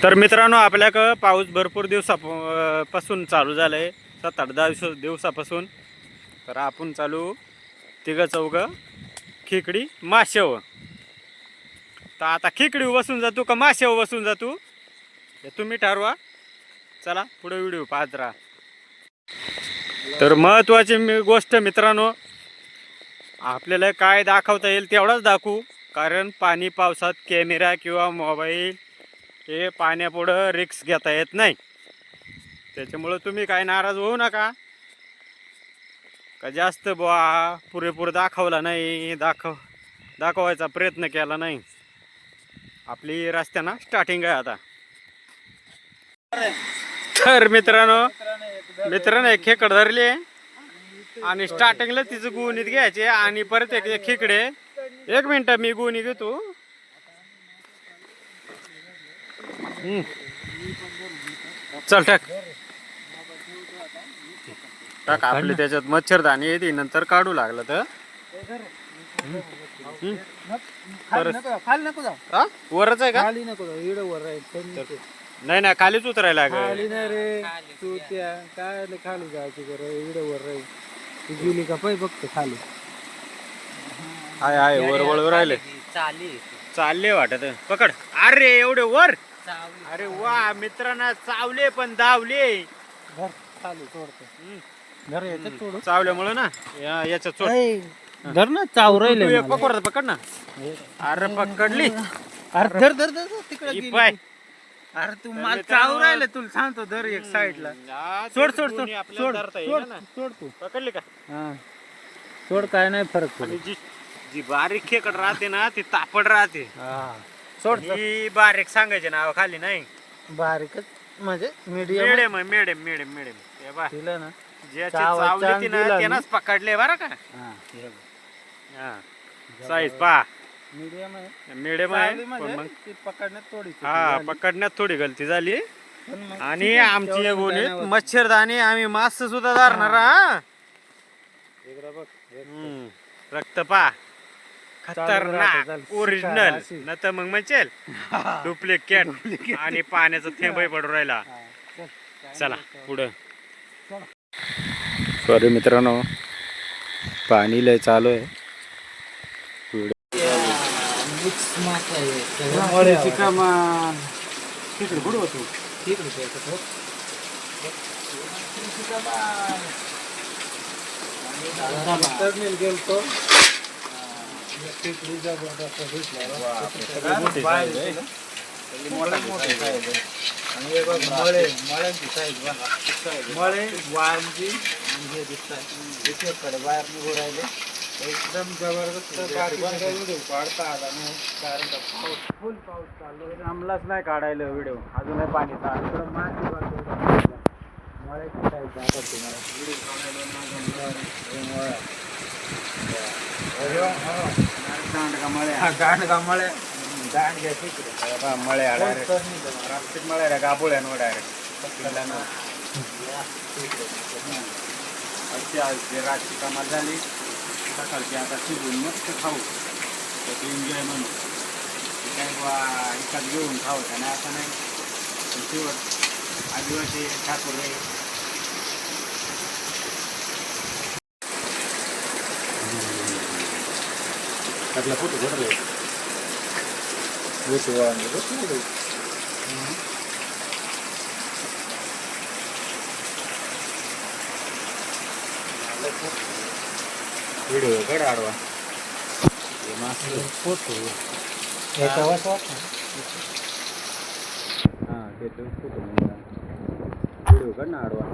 तर मित्रांनो, आपल्याकडं पाऊस भरपूर दिवसापासून चालू झाला आहे, 7-8 दिवसापासून. तर आपण चालू तिघं चौघं खेकडी माशेव. तर आता खेकडी बसून जातो का माशेव बसून जातो हे तुम्ही ठरवा. चला पुढे व्हिडिओ पाहत राहा. तर महत्त्वाची गोष्ट मित्रांनो, आपल्याला काय दाखवता येईल तेवढाच दाखवू. कारण पाणी पावसात कॅमेरा किंवा मोबाईल हे पाण्यापुढं रिक्स घेता येत नाही. त्याच्यामुळं तुम्ही काय नाराज होऊ नका का जास्त पुरेपूर दाखवला नाही, दाखवायचा प्रयत्न केला नाही. आपली रस्त्यानं स्टार्टिंग आहे आता. तर मित्रांनो एक खेकड धरली आणि स्टार्टिंगला तिचं गुणीत घ्यायचे आणि परत एक खेकडे. 1 मिनिट मी गुणी घेतो. चल टाक आपली त्याच्यात मच्छरदाणी येते, नंतर काढू लागलं तर वरच आहे का? खाली नको जाऊ, इकडे वर आहे. नाही ना, खालीच उतरायला खाली नाही रे तू, त्या काय खाली जायची बरं, इकडे वर राहील. तू गेली का पाय बघतो खाली. आहे वर वळू राहिले, चालले वाटत. पकड. अरे एवढे वर. अरे वा मित्रांनो, चावले पण दावले. धर खाली सोडतो. धर याच्यात सोडू. चावल्यामुळे ना याच्यात सोड. धर ना, चाव राहिले. पकड ना. अरे पकडली. अरे धर धर धर तिकडे पाय. अरे तू मला चाव राहिले, तुला सांगतो. धर एक साईडला. सोड सोड सोड सोड सोड तू. पकडली का? हा सोड, काय नाही फरक पडत. आणि जी बारीक खेकड राहते ना ती तापड राहते. सोड. ही बारीक सांगायचे नाव खाली नाही, बारीकच म्हणजे मीडियम मिडियम. हे बा दिलं ना, ज्याची चावली ती ना त्यानंच पकडले बरं का. साईज पा मीडियम आहे. मिडियम आहे, पण मग ती पकडण्यात थोडी पकडण्यात थोडी गलती झाली. पण मग आणि आमची गोणीत मच्छरदाणी आम्ही मास्क सुद्धा धरणार. हा रक्त पा खतरनाक ओरिजिनल, न तर मग म्हणचेल डुप्लिकेट आणि पाण्याचा थेंबही पडून राहिला. चला पुढं. सॉरी मित्रांनो, पाणी लय चालू आहे. गेलतो मळे वांजी म्हणजे दिसतात बाहेर निघू राहिले. एकदम जबरदस्त व्हिडिओ काढता आला नाही, कारण का फुल पाऊस चाललो. आम्हालाच नाही काढायला व्हिडिओ, अजूनही पाणी चालू. माती मळ्याची साईड दाखवते मला व्हिडिओ काढायला. गांडगा मळ्या गांडग्या तिकडे मळ्या रास्तिक मळ्या गाबोळ्यानं डायरेक्ट रातची कामात झाली. सकाळची आता शिजून मस्त खाऊ त्याची एन्जॉय म्हणून काय एखाद घेऊन खाऊ त्याने असं नाही. शेवट आदिवासी ठाकूर त्यातला फोटो घडले. व्हिडिओ कड आडवा फोटो हां ते फोटो व्हिडिओ कड ना आडवा.